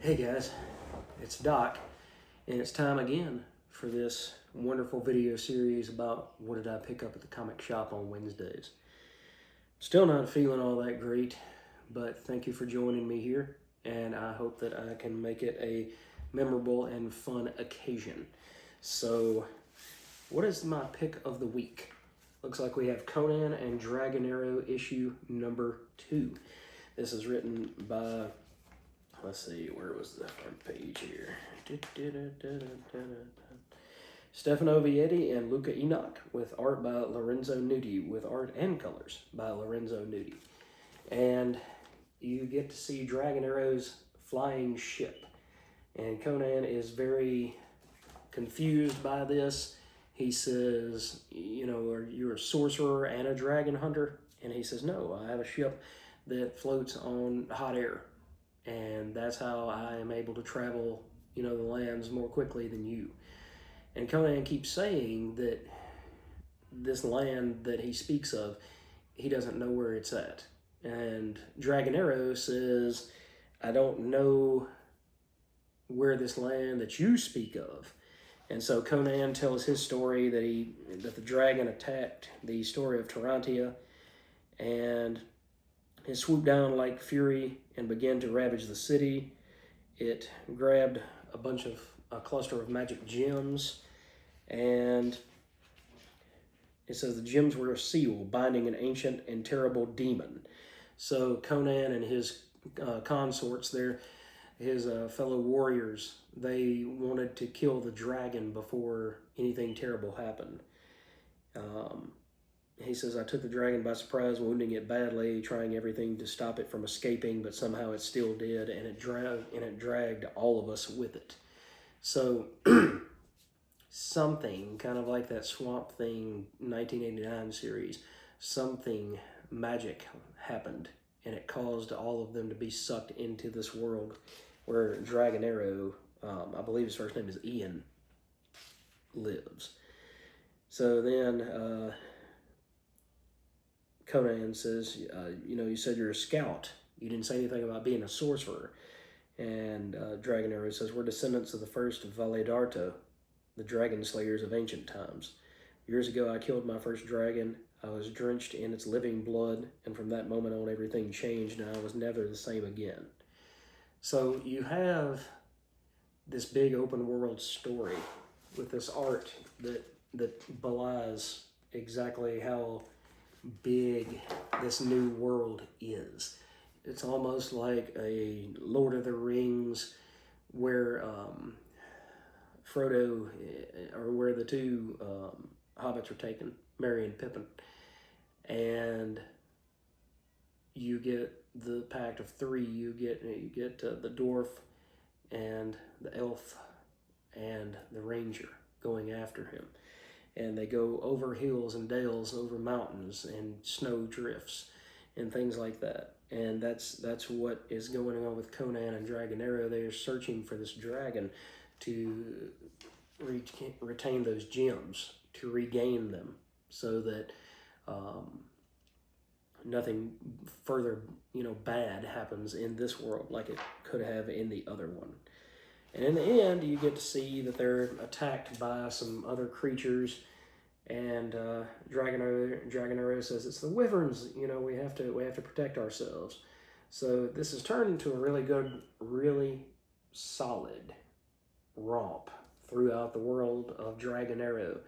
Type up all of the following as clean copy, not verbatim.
Hey guys, it's Doc, and it's time again for this wonderful video series about what did I pick up at the comic shop on Wednesdays. Still not feeling all that great, but thank you for joining me here, and I hope that I can make it a memorable and fun occasion. So, what is my pick of the week? Looks like we have Conan and Dragon Arrow issue number 2. This is written by, let's see, where was the front page here? Stefano Vietti and Luca Enoch, with art by Lorenzo Nuti, with art and colors by Lorenzo Nuti. And you get to see Dragon Arrow's flying ship. And Conan is very confused by this. He says, are you a sorcerer and a dragon hunter? And he says, no, I have a ship that floats on hot air. And that's how I am able to travel, the lands more quickly than you. And Conan keeps saying that this land that he speaks of, he doesn't know where it's at. And Dragon Arrow says, I don't know where this land that you speak of. And so Conan tells his story that the dragon attacked the story of Tarantia, and it swooped down like fury and began to ravage the city. It grabbed a cluster of magic gems, and it says the gems were a seal binding an ancient and terrible demon. So Conan and his consorts there, his fellow warriors, they wanted to kill the dragon before anything terrible happened. He says, I took the dragon by surprise, wounding it badly, trying everything to stop it from escaping, but somehow it still did, and it dragged all of us with it. So something kind of like that Swamp Thing 1989 series, something magic happened, and it caused all of them to be sucked into this world where Dragon Arrow, I believe his first name is Ian, lives. So then Conan says, you said you're a scout. You didn't say anything about being a sorcerer. And Dragon Arrow says, we're descendants of the first Valedarto, the dragon slayers of ancient times. Years ago, I killed my first dragon. I was drenched in its living blood, and from that moment on, everything changed, and I was never the same again. So you have this big open world story with this art that belies exactly how big this new world is. It's almost like a Lord of the Rings where Frodo, or where the two hobbits are taken, Merry and Pippin, and you get the Pact of Three. You get the dwarf and the elf and the ranger going after him, and they go over hills and dales, over mountains and snow drifts and things like that. And that's what is going on with Conan and Dragon Arrow. They are searching for this dragon to retain those gems, to regain them, so that nothing further, bad happens in this world like it could have in the other one. And in the end, you get to see that they're attacked by some other creatures, and Dragon Arrow says it's the wyverns. We have to protect ourselves. So this has turned into a really good, really solid romp throughout the world of Dragon Arrow.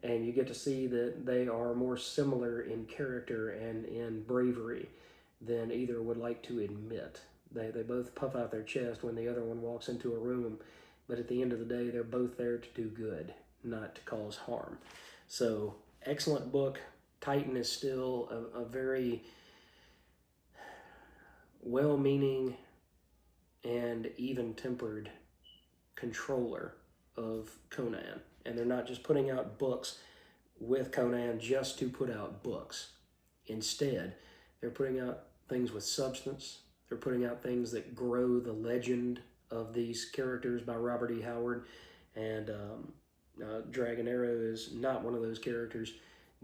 And you get to see that they are more similar in character and in bravery than either would like to admit. They both puff out their chest when the other one walks into a room, but at the end of the day, they're both there to do good, not to cause harm. So, excellent book. Titan is still a very well-meaning and even-tempered controller of Conan. And they're not just putting out books with Conan just to put out books. Instead, they're putting out things with substance. They're putting out things that grow the legend of these characters by Robert E. Howard. And Dragon Arrow is not one of those characters,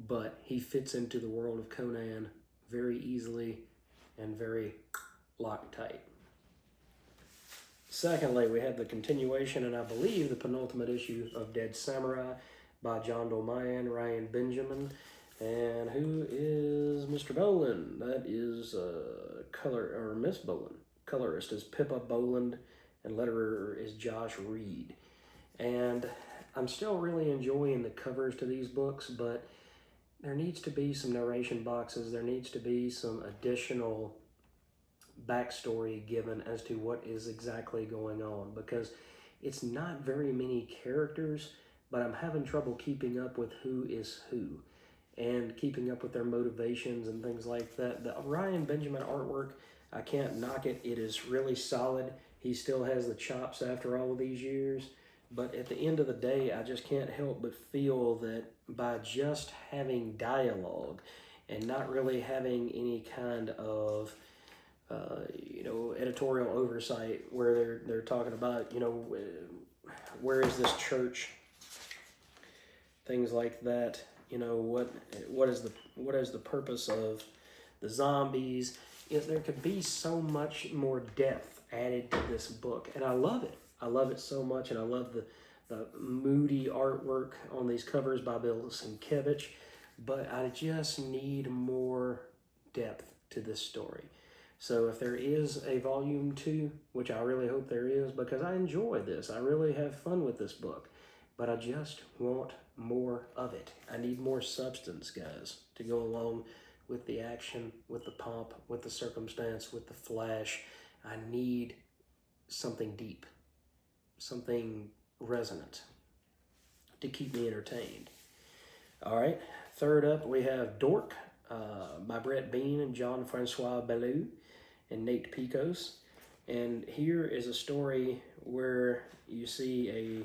but he fits into the world of Conan very easily and very Loctite. Secondly, we have the continuation and I believe the penultimate issue of Dead Samurai by John Dolmayan, Ryan Benjamin. And who is Mr. Boland? That is Miss Boland. Colorist is Pippa Boland, and letterer is Josh Reed. And I'm still really enjoying the covers to these books, but there needs to be some narration boxes. There needs to be some additional backstory given as to what is exactly going on, because it's not very many characters, but I'm having trouble keeping up with who is who and keeping up with their motivations and things like that. The Ryan Benjamin artwork, I can't knock it. It is really solid. He still has the chops after all of these years. But at the end of the day, I just can't help but feel that by just having dialogue and not really having any kind of editorial oversight where they're talking about, where is this church, things like that. What is the purpose of the zombies? There could be so much more depth added to this book, and I love it. I love it so much, and I love the moody artwork on these covers by Bill Sienkiewicz, but I just need more depth to this story. So if there is a volume 2, which I really hope there is, because I enjoy this, I really have fun with this book, but I just want more of it. I need more substance, guys, to go along with the action, with the pomp, with the circumstance, with the flash. I need something deep, something resonant to keep me entertained. All right, third up we have Dork by Brett Bean and Jean-Francois Bellew and Nate Picos. And here is a story where you see a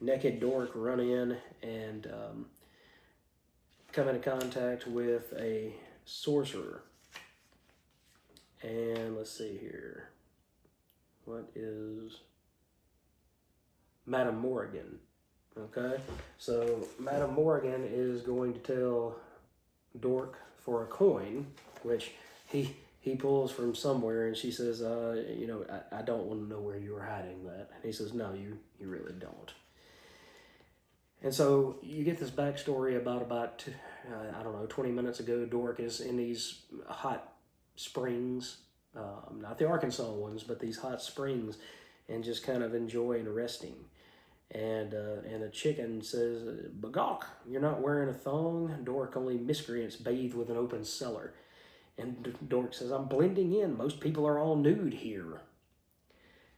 naked dork run in and come into contact with a sorcerer. And let's see here. What is Madame Morrigan? Okay, so Madame Morrigan is going to tell Dork for a coin, which he pulls from somewhere, and she says, I don't want to know where you were hiding that. And he says, no, you really don't. And so you get this backstory about 20 minutes ago, Dork is in these hot springs, not the Arkansas ones, but these hot springs, and just kind of enjoying resting. And a chicken says, "Bagawk, you're not wearing a thong. Dork, only miscreants bathe with an open cellar." And Dork says, "I'm blending in. Most people are all nude here."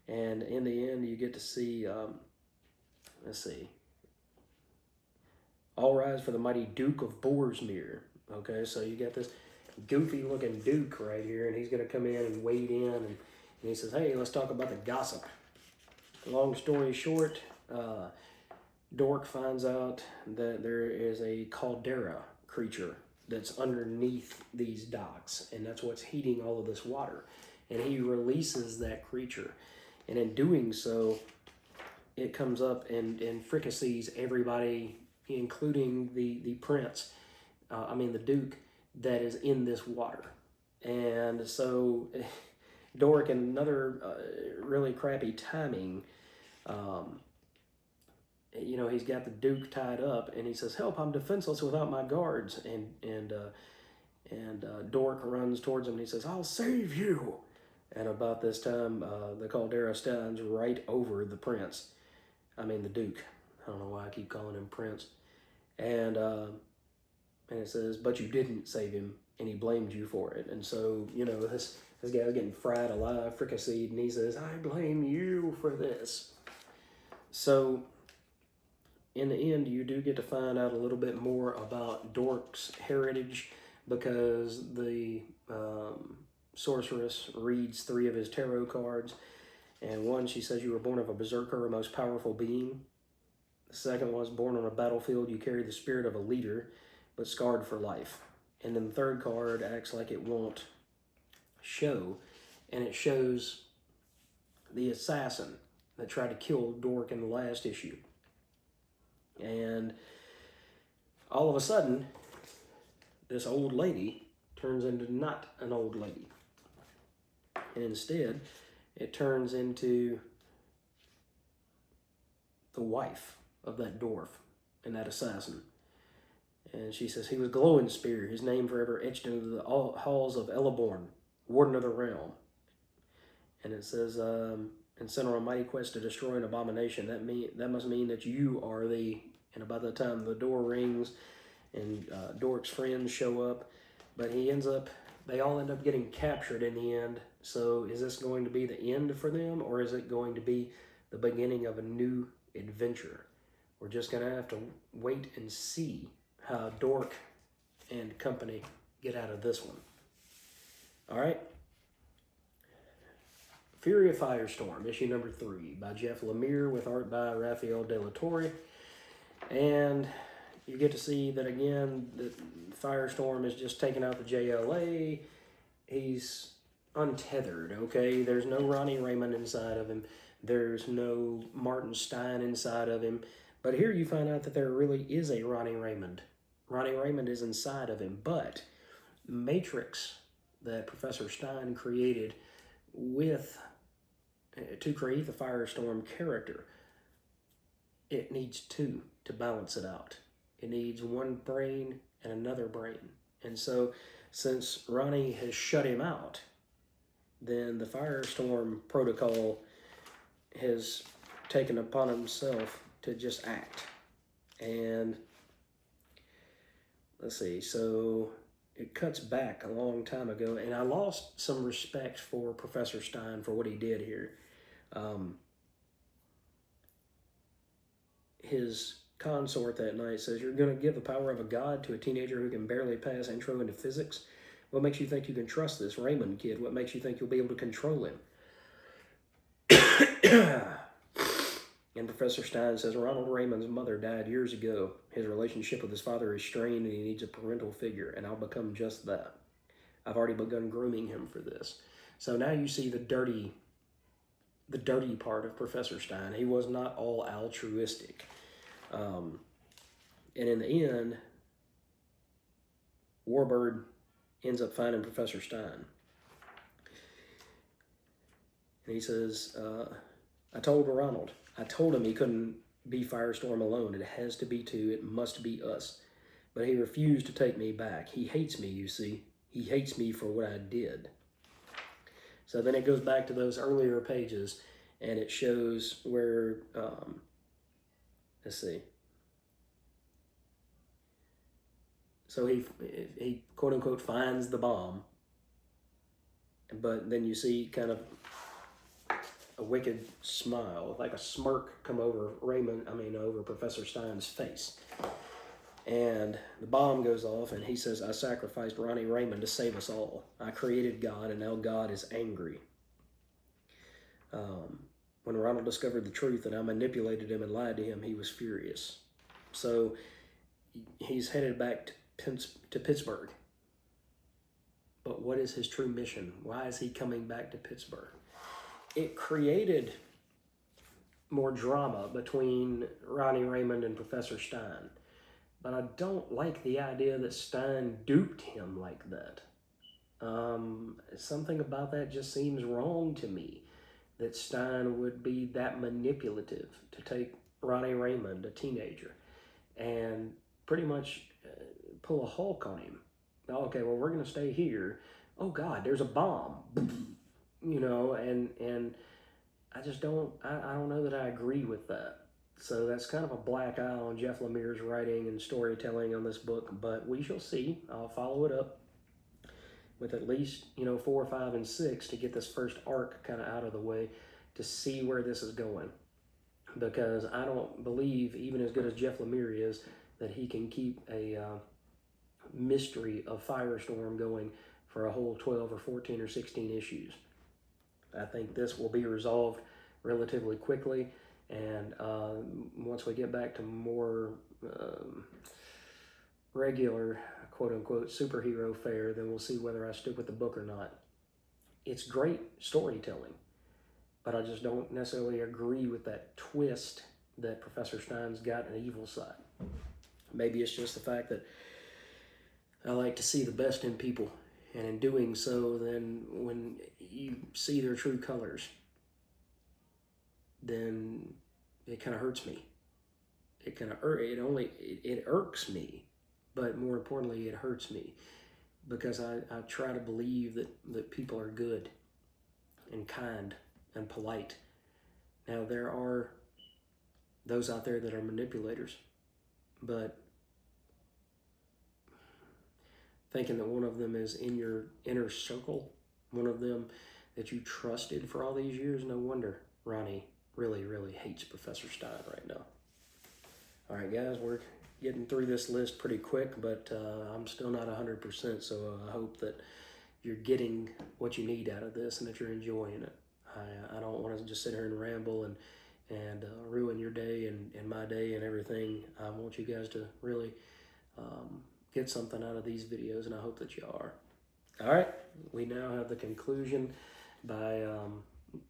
And in the end, you get to see, All Rise for the Mighty Duke of Boarsmere. Okay, so you got this goofy looking Duke right here, and he's going to come in and wade in, and he says, "Hey, let's talk about the gossip." Long story short, Dork finds out that there is a caldera creature that's underneath these docks, and that's what's heating all of this water. And he releases that creature, and in doing so, it comes up and fricassees everybody, including the prince, the Duke, that is in this water. And so Dork, and another really crappy timing, he's got the Duke tied up, and he says, "Help, I'm defenseless without my guards." And Dork runs towards him, and he says, "I'll save you." And about this time, the caldera stands right over the prince. The Duke. I don't know why I keep calling him Prince. And it says, "But you didn't save him, and he blamed you for it." And so, this guy's getting fried alive, fricasseed, and he says, "I blame you for this." So, in the end, you do get to find out a little bit more about Dork's heritage, because the sorceress reads 3 of his tarot cards. And one, she says, "You were born of a berserker, a most powerful being." The second was, "Born on a battlefield, you carry the spirit of a leader, but scarred for life." And then the third card acts like it won't show, and it shows the assassin that tried to kill Dork in the last issue. And all of a sudden, this old lady turns into not an old lady. And instead, it turns into the wife of that dwarf and that assassin. And she says, he was Glowing Spear, his name forever etched into the halls of Eleborn, warden of the realm. And it says, and sent on a mighty quest to destroy an abomination. That must mean that you are the, and about that time the door rings and Dork's friends show up, but they all end up getting captured in the end. So is this going to be the end for them, or is it going to be the beginning of a new adventure? We're just going to have to wait and see how Dork and company get out of this one. All right. Fury of Firestorm, issue number 3, by Jeff Lemire, with art by Rafael De La Torre. And you get to see that again, that Firestorm is just taking out the JLA. He's untethered, okay? There's no Ronnie Raymond inside of him. There's no Martin Stein inside of him. But here you find out that there really is a Ronnie Raymond. Ronnie Raymond is inside of him, but the Matrix that Professor Stein created to create the Firestorm character, it needs two to balance it out. It needs one brain and another brain. And so since Ronnie has shut him out, then the Firestorm protocol has taken upon himself to just act. And let's see, so it cuts back a long time ago, and I lost some respect for Professor Stein for what he did here. His consort that night says, "You're going to give the power of a god to a teenager who can barely pass intro into physics? What makes you think you can trust this Raymond kid? What makes you think you'll be able to control him?" And Professor Stein says, "Ronald Raymond's mother died years ago. His relationship with his father is strained and he needs a parental figure, and I'll become just that. I've already begun grooming him for this." So now you see the dirty part of Professor Stein. He was not all altruistic. And in the end, Warbird ends up finding Professor Stein. And he says, I told him he couldn't be Firestorm alone. It has to be two. It must be us. But he refused to take me back. He hates me, you see. He hates me for what I did. So then it goes back to those earlier pages, and it shows where, let's see. So he quote unquote finds the bomb, but then you see kind of a wicked smile, like a smirk, come over over Professor Stein's face. And the bomb goes off, and he says, "I sacrificed Ronnie Raymond to save us all. I created God, and now God is angry." When Ronald discovered the truth that I manipulated him and lied to him, he was furious. So he's headed back to Pittsburgh. But what is his true mission? Why is he coming back to Pittsburgh? It created more drama between Ronnie Raymond and Professor Stein. But I don't like the idea that Stein duped him like that. Something about that just seems wrong to me, that Stein would be that manipulative to take Ronnie Raymond, a teenager, and pretty much pull a Hulk on him. Okay, well, we're going to stay here. Oh, God, there's a bomb. And I just don't know that I agree with that. So that's kind of a black eye on Jeff Lemire's writing and storytelling on this book, but we shall see. I'll follow it up with at least, 4, 5, and 6 to get this first arc kind of out of the way to see where this is going. Because I don't believe, even as good as Jeff Lemire is, that he can keep a mystery of Firestorm going for a whole 12 or 14 or 16 issues. I think this will be resolved relatively quickly. And once we get back to more regular, quote-unquote, superhero fare, then we'll see whether I stick with the book or not. It's great storytelling, but I just don't necessarily agree with that twist that Professor Stein's got an evil side. Maybe it's just the fact that I like to see the best in people, and in doing so, then when you see their true colors, then it kind of hurts me. It kind of it irks me, but more importantly, it hurts me because I try to believe that people are good and kind and polite. Now, there are those out there that are manipulators, but thinking that one of them is in your inner circle, one of them that you trusted for all these years, no wonder Ronnie really, really hates Professor Stein right now. All right, guys, we're getting through this list pretty quick, but I'm still not 100%, so I hope that you're getting what you need out of this and that you're enjoying it. I don't want to just sit here and ramble and ruin your day and my day and everything. I want you guys to really get something out of these videos, and I hope that you are. All right, we now have the conclusion by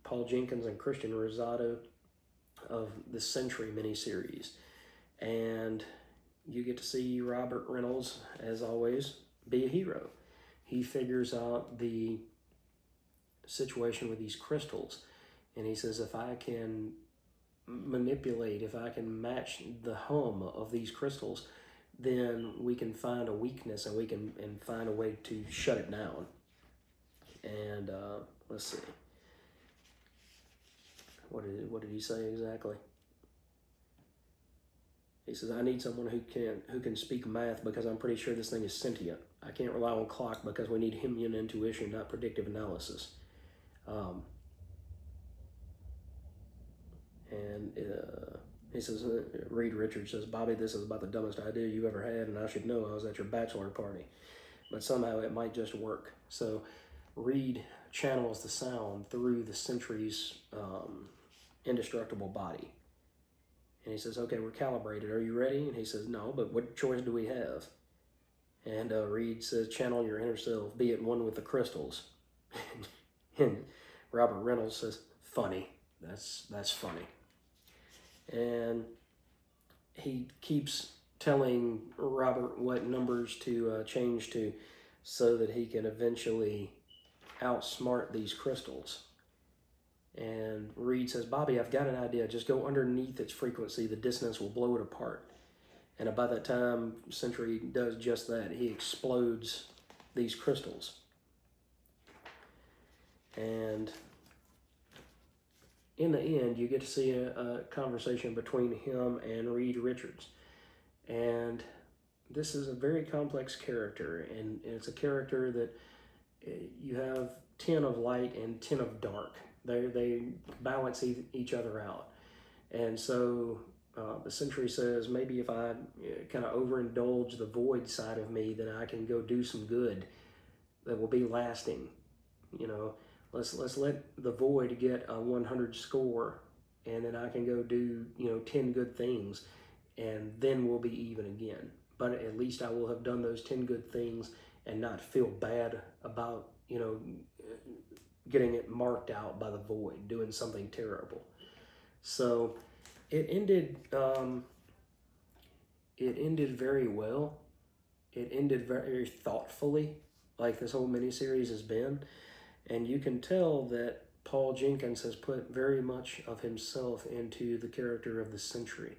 Paul Jenkins and Christian Rosado of the Century miniseries. And you get to see Robert Reynolds, as always, be a hero. He figures out the situation with these crystals, and he says, if I can manipulate, if I can match the hum of these crystals, then we can find a weakness and we can find a way to shut it down. And let's see, what did he say exactly? He says, I need someone who can speak math because I'm pretty sure this thing is sentient. I can't rely on clock because we need Himyan intuition, not predictive analysis. He says, Reed Richards says, Bobby, this is about the dumbest idea you ever had, and I should know. I was at your bachelor party. But somehow it might just work. So Reed channels the sound through the Century's indestructible body. And he says, okay, we're calibrated. Are you ready? And he says, no, but what choice do we have? And Reed says, channel your inner self, be at one with the crystals. And Robert Reynolds says, funny. That's funny. And he keeps telling Robert what numbers to change to so that he can eventually outsmart these crystals. And Reed says, Bobby, I've got an idea. Just go underneath its frequency. The dissonance will blow it apart. And about that time, Century does just that. He explodes these crystals. And in the end, you get to see a conversation between him and Reed Richards. And this is a very complex character. And it's a character that you have 10 of light and 10 of dark. They balance each other out. And so the Century says, maybe if I kind of overindulge the void side of me, then I can go do some good that will be lasting. You know, let's let the void get a 100 score, and then I can go do, 10 good things, and then we'll be even again. But at least I will have done those 10 good things and not feel bad about, getting it marked out by the void, doing something terrible. So it ended very well. It ended very thoughtfully, like this whole miniseries has been. And you can tell that Paul Jenkins has put very much of himself into the character of the Century.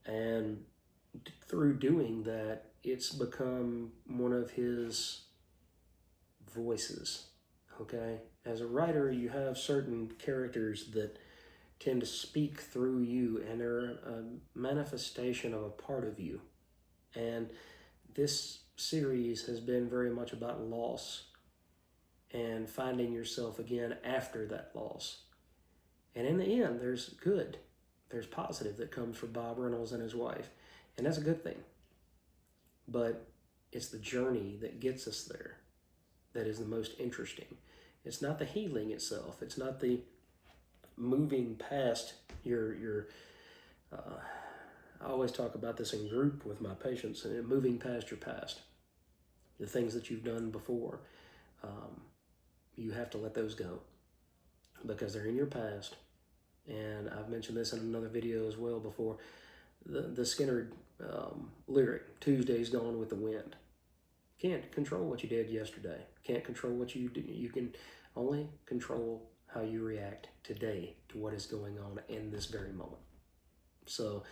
And through doing that, it's become one of his voices. Okay, as a writer, you have certain characters that tend to speak through you, and they're a manifestation of a part of you. And this series has been very much about loss and finding yourself again after that loss. And in the end, there's good, there's positive that comes for Bob Reynolds and his wife, and that's a good thing. But it's the journey that gets us there that is the most interesting. It's not the healing itself. It's not the moving past your I always talk about this in group with my patients, and moving past your past, the things that you've done before. You have to let those go because they're in your past. And I've mentioned this in another video as well before. The Skynyrd lyric, Tuesday's gone with the wind. Can't control what you did yesterday. Can't control what you do. You can only control how you react today to what is going on in this very moment. So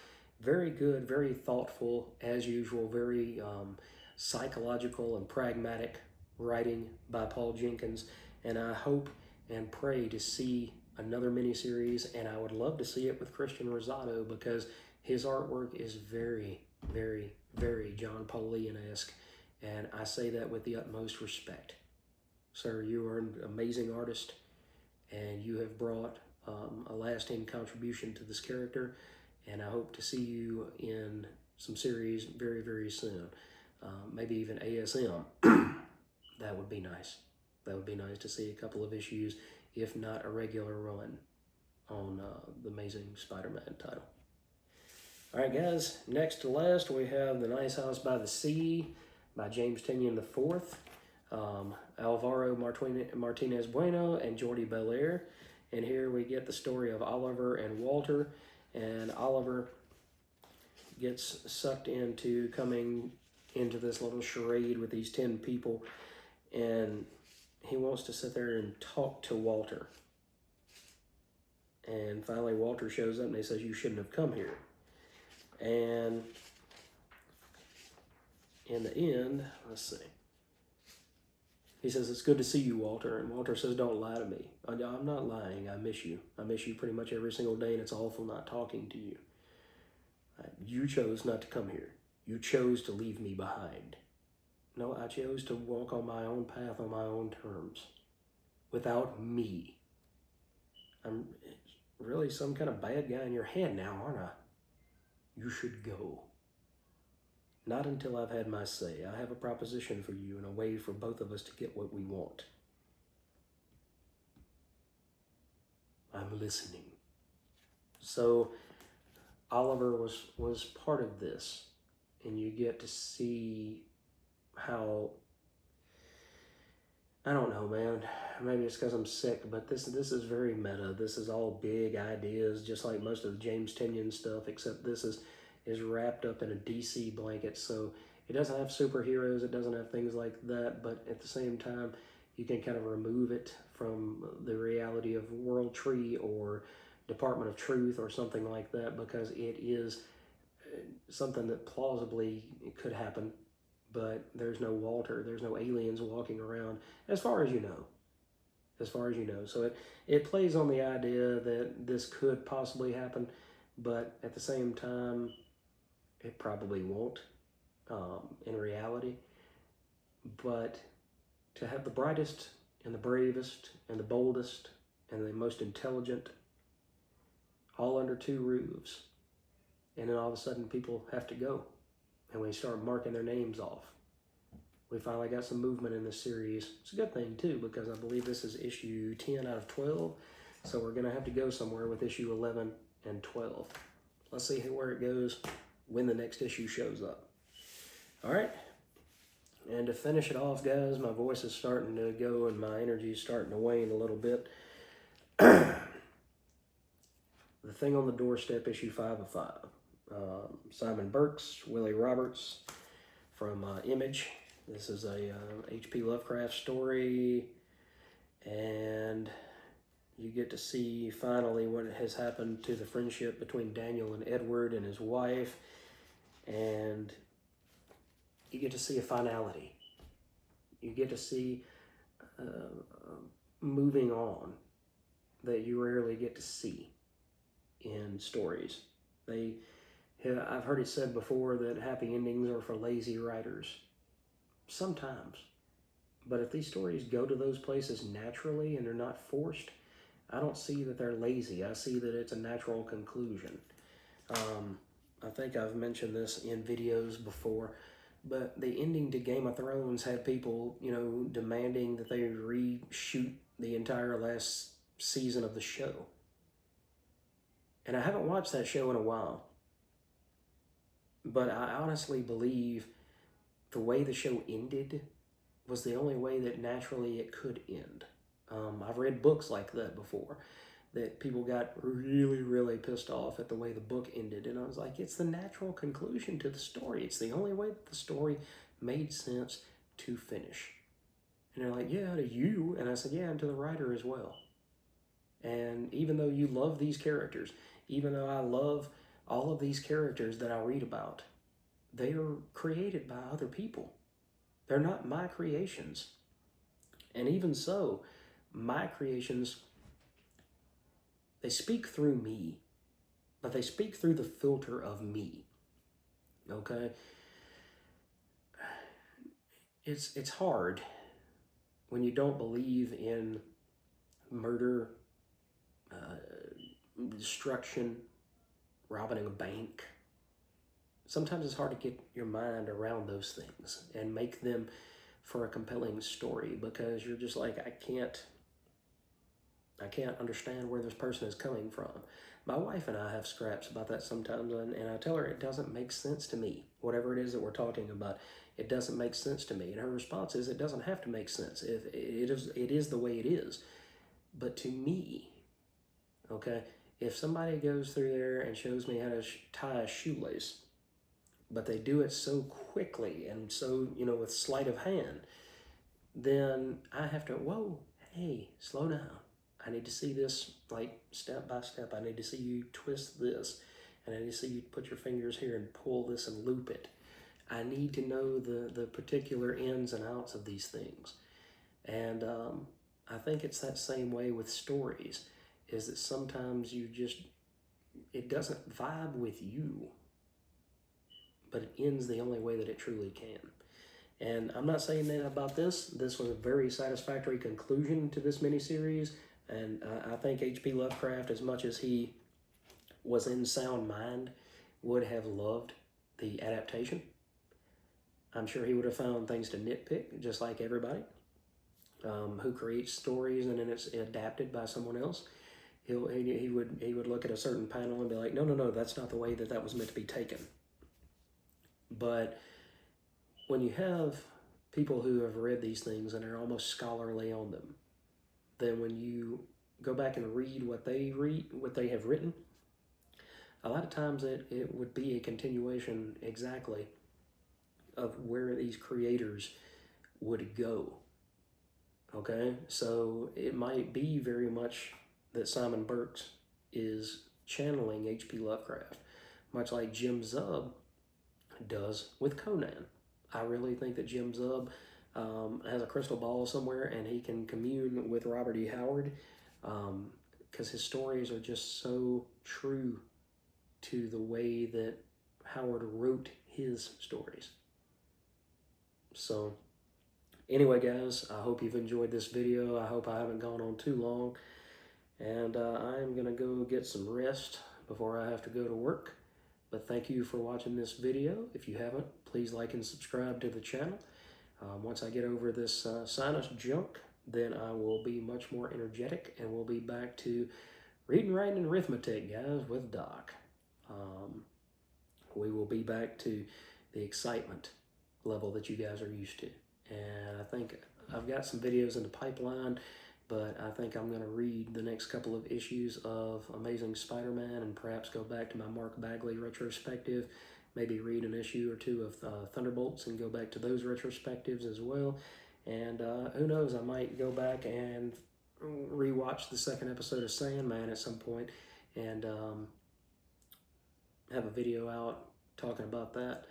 very good, very thoughtful, as usual, very psychological and pragmatic writing by Paul Jenkins. And I hope and pray to see another miniseries, and I would love to see it with Christian Rosado, because his artwork is very, very, very John Paulian-esque, and I say that with the utmost respect. Sir, you are an amazing artist, and you have brought a lasting contribution to this character, and I hope to see you in some series very, very soon. Maybe even ASM. That would be nice. That would be nice to see a couple of issues, if not a regular run on the Amazing Spider-Man title. All right, guys, next to last, we have The Nice House by the Sea by James Tynion IV, Alvaro Martinez Bueno, and Jordi Belair. And here we get the story of Oliver and Walter, and Oliver gets sucked into coming into this little charade with these 10 people, and he wants to sit there and talk to Walter. And finally Walter shows up and he says, you shouldn't have come here. And in the end, let's see, he says, it's good to see you, Walter. And Walter says, don't lie to me. I'm not lying. I miss you. I miss you pretty much every single day, and it's awful not talking to you. You chose not to come here. You chose to leave me behind. No, I chose to walk on my own path on my own terms, without me. I'm really some kind of bad guy in your head now, aren't I? You should go. Not until I've had my say. I have a proposition for you and a way for both of us to get what we want. I'm listening. So Oliver was part of this, and you get to see how, I don't know, man, maybe it's because I'm sick, but this is very meta. This is all big ideas, just like most of the James Tynion stuff, except this is wrapped up in a DC blanket, so it doesn't have superheroes, it doesn't have things like that, but at the same time, you can kind of remove it from the reality of World Tree or Department of Truth or something like that, because it is something that plausibly could happen, but there's no Walter, there's no aliens walking around, as far as you know. As far as you know. So it plays on the idea that this could possibly happen, but at the same time, it probably won't in reality. But to have the brightest and the bravest and the boldest and the most intelligent all under two roofs, and then all of a sudden people have to go, and we start marking their names off. We finally got some movement in this series. It's a good thing too, because I believe this is issue 10 out of 12, so we're going to have to go somewhere with issue 11 and 12. Let's see where it goes when the next issue shows up. All right, and to finish it off, guys, my voice is starting to go and my energy is starting to wane a little bit. The Thing on the Doorstep, issue 5 of 5. Simon Burks, Willie Roberts from Image. This is a H.P. Lovecraft story, and you get to see finally what has happened to the friendship between Daniel and Edward and his wife, and you get to see a finality. You get to see moving on that you rarely get to see in stories. I've heard it said before that happy endings are for lazy writers. Sometimes. But if these stories go to those places naturally and they're not forced, I don't see that they're lazy. I see that it's a natural conclusion. I think I've mentioned this in videos before, but the ending to Game of Thrones had people, demanding that they reshoot the entire last season of the show. And I haven't watched that show in a while. But I honestly believe the way the show ended was the only way that naturally it could end. I've read books like that before, that people got really, really pissed off at the way the book ended. And I was like, it's the natural conclusion to the story. It's the only way that the story made sense to finish. And they're like, yeah, to you. And I said, yeah, and to the writer as well. And even though you love these characters, even though I love All of these characters that I read about, they are created by other people. They're not my creations. And even so, my creations, they speak through me, but they speak through the filter of me. Okay? It's hard when you don't believe in murder, destruction, robbing a bank. Sometimes it's hard to get your mind around those things and make them for a compelling story, because you're just like, I can't understand where this person is coming from. My wife and I have scraps about that sometimes, and I tell her it doesn't make sense to me. Whatever it is that we're talking about, it doesn't make sense to me. And her response is, it doesn't have to make sense. If it is the way it is. But to me, okay, if somebody goes through there and shows me how to tie a shoelace, but they do it so quickly and so, with sleight of hand, then I have to, whoa, hey, slow down. I need to see this like step by step. I need to see you twist this, and I need to see you put your fingers here and pull this and loop it. I need to know the particular ins and outs of these things. And I think it's that same way with stories, is that sometimes it doesn't vibe with you, but it ends the only way that it truly can. And I'm not saying that about this. This was a very satisfactory conclusion to this miniseries. And I think H.P. Lovecraft, as much as he was in sound mind, would have loved the adaptation. I'm sure he would have found things to nitpick, just like everybody who creates stories and then it's adapted by someone else. He would look at a certain panel and be like, no, that's not the way that was meant to be taken. But when you have people who have read these things and are almost scholarly on them, then when you go back and read what they have written, a lot of times it would be a continuation exactly of where these creators would go. Okay, so it might be very much that Simon Burks is channeling H.P. Lovecraft, much like Jim Zub does with Conan. I really think that Jim Zub has a crystal ball somewhere and he can commune with Robert E. Howard, because his stories are just so true to the way that Howard wrote his stories. So anyway, guys, I hope you've enjoyed this video. I hope I haven't gone on too long. And I'm going to go get some rest before I have to go to work. But thank you for watching this video. If you haven't, please like and subscribe to the channel. Once I get over this sinus junk, then I will be much more energetic, and we'll be back to reading, writing, and arithmetic, guys, with Doc. We will be back to the excitement level that you guys are used to. And I think I've got some videos in the pipeline, but I think I'm going to read the next couple of issues of Amazing Spider-Man and perhaps go back to my Mark Bagley retrospective, maybe read an issue or two of Thunderbolts and go back to those retrospectives as well. And who knows, I might go back and rewatch the second episode of Sandman at some point and have a video out talking about that.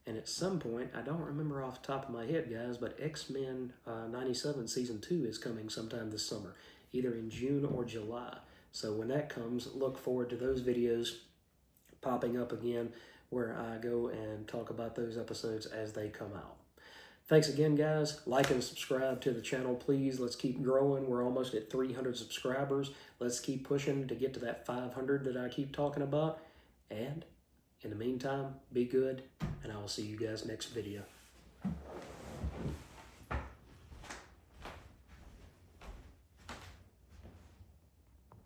And at some point, I don't remember off the top of my head, guys, but X-Men 97 Season 2 is coming sometime this summer, either in June or July. So when that comes, look forward to those videos popping up again where I go and talk about those episodes as they come out. Thanks again, guys. Like and subscribe to the channel, please. Let's keep growing. We're almost at 300 subscribers. Let's keep pushing to get to that 500 that I keep talking about. And in the meantime, be good, and I will see you guys next video.